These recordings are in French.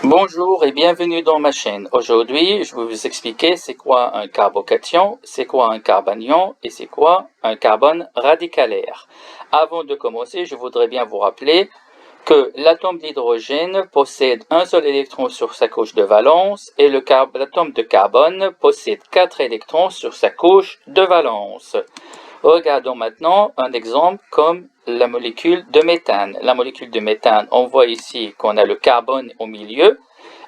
Bonjour et bienvenue dans ma chaîne. Aujourd'hui, je vais vous expliquer c'est quoi un carbocation, c'est quoi un carbanion et c'est quoi un carbone radicalaire. Avant de commencer, je voudrais bien vous rappeler que l'atome d'hydrogène possède un seul électron sur sa couche de valence et l'atome de carbone possède 4 électrons sur sa couche de valence. Regardons maintenant un exemple comme la molécule de méthane. La molécule de méthane, on voit ici qu'on a le carbone au milieu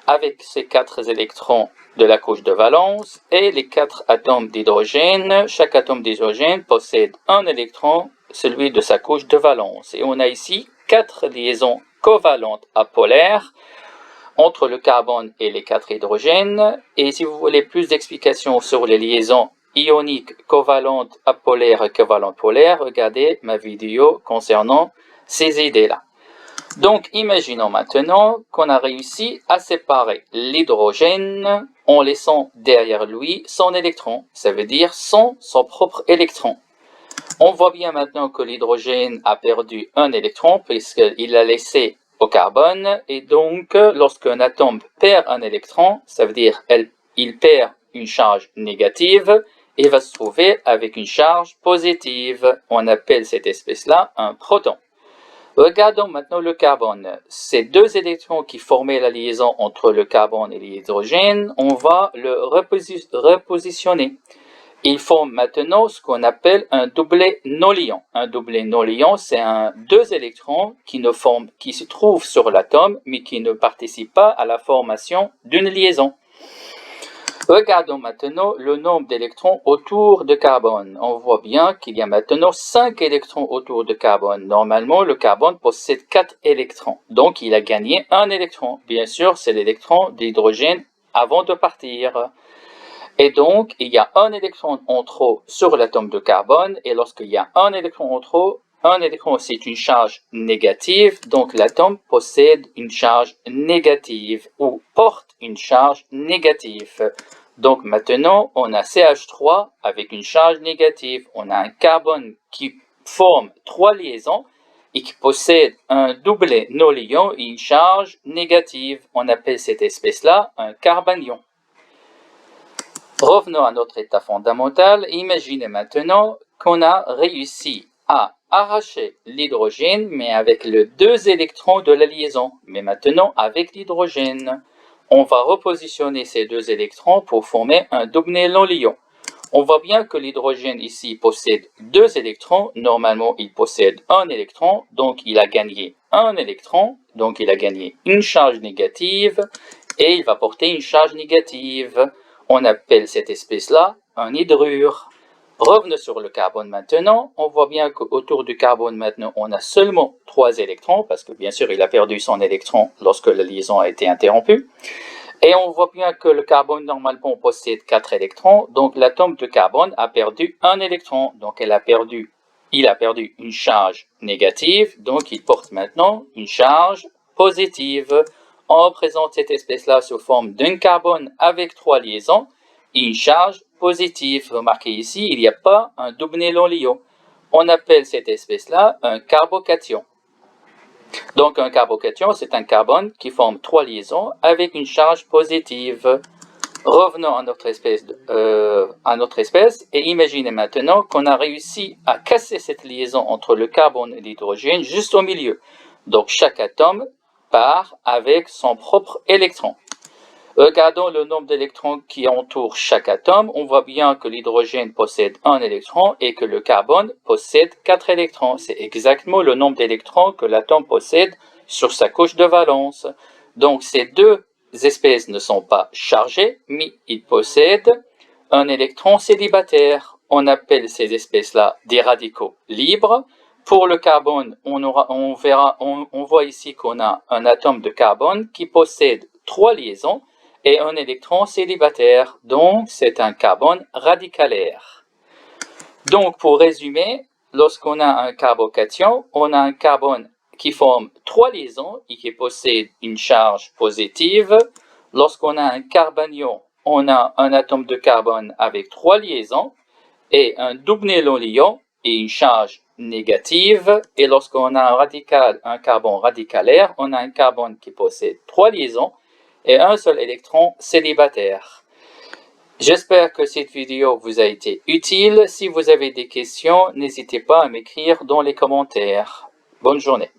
avec ses 4 électrons de la couche de valence et les 4 atomes d'hydrogène. Chaque atome d'hydrogène possède un électron, celui de sa couche de valence. Et on a ici 4 liaisons covalentes apolaires entre le carbone et les 4 hydrogènes. Et si vous voulez plus d'explications sur les liaisons ioniques covalentes apolaires et covalentes polaires, regardez ma vidéo concernant ces idées-là. Donc, imaginons maintenant qu'on a réussi à séparer l'hydrogène en laissant derrière lui son électron, ça veut dire son propre électron. On voit bien maintenant que l'hydrogène a perdu un électron puisqu'il l'a laissé au carbone, et donc lorsqu'un atome perd un électron, ça veut dire il perd une charge négative et va se trouver avec une charge positive. On appelle cette espèce-là un proton. Regardons maintenant le carbone. Ces deux électrons qui formaient la liaison entre le carbone et l'hydrogène, on va le repositionner. Ils forment maintenant ce qu'on appelle un doublet non-liant. Un doublet non-liant, c'est deux électrons qui se trouvent sur l'atome, mais qui ne participent pas à la formation d'une liaison. Regardons maintenant le nombre d'électrons autour de carbone. On voit bien qu'il y a maintenant 5 électrons autour de carbone. Normalement, le carbone possède 4 électrons. Donc, il a gagné un électron. Bien sûr, c'est l'électron d'hydrogène avant de partir. Et donc, il y a un électron en trop sur l'atome de carbone. Et lorsqu'il y a un électron en trop, un électron, c'est une charge négative. Donc, l'atome possède une charge négative ou porte une charge négative. Donc, maintenant, on a CH3 avec une charge négative. On a un carbone qui forme 3 liaisons et qui possède un doublet non-liant et une charge négative. On appelle cette espèce-là un carbanion. Revenons à notre état fondamental. Imaginez maintenant qu'on a réussi à arracher l'hydrogène, mais avec les 2 électrons de la liaison. Mais maintenant, avec l'hydrogène, on va repositionner ces 2 électrons pour former un doublet non-liant. On voit bien que l'hydrogène ici possède 2 électrons. Normalement, il possède un électron, donc il a gagné un électron. Donc il a gagné une charge négative et il va porter une charge négative. On appelle cette espèce-là un hydrure. Revenons sur le carbone maintenant. On voit bien qu'autour du carbone maintenant, on a seulement 3 électrons, parce que bien sûr, il a perdu son électron lorsque la liaison a été interrompue. Et on voit bien que le carbone normalement possède 4 électrons, donc l'atome de carbone a perdu un électron. Donc il a perdu une charge négative, donc il porte maintenant une charge positive. On représente cette espèce-là sous forme d'un carbone avec 3 liaisons et une charge positive. Remarquez ici, il n'y a pas un doublet non-liant. On appelle cette espèce-là un carbocation. Donc un carbocation, c'est un carbone qui forme 3 liaisons avec une charge positive. Revenons à notre espèce et imaginez maintenant qu'on a réussi à casser cette liaison entre le carbone et l'hydrogène juste au milieu. Donc chaque atome part avec son propre électron. Regardons le nombre d'électrons qui entourent chaque atome. On voit bien que l'hydrogène possède un électron et que le carbone possède 4 électrons. C'est exactement le nombre d'électrons que l'atome possède sur sa couche de valence. Donc ces deux espèces ne sont pas chargées, mais ils possèdent un électron célibataire. On appelle ces espèces-là des radicaux libres. Pour le carbone, on voit ici qu'on a un atome de carbone qui possède 3 liaisons et un électron célibataire, donc c'est un carbone radicalaire. Donc pour résumer, lorsqu'on a un carbocation, on a un carbone qui forme 3 liaisons et qui possède une charge positive. Lorsqu'on a un carbanion, on a un atome de carbone avec 3 liaisons et un doublet non-liant et une charge négative. Et lorsqu'on a un carbone radicalaire, on a un carbone qui possède 3 liaisons et un seul électron célibataire. J'espère que cette vidéo vous a été utile. Si vous avez des questions, n'hésitez pas à m'écrire dans les commentaires. Bonne journée.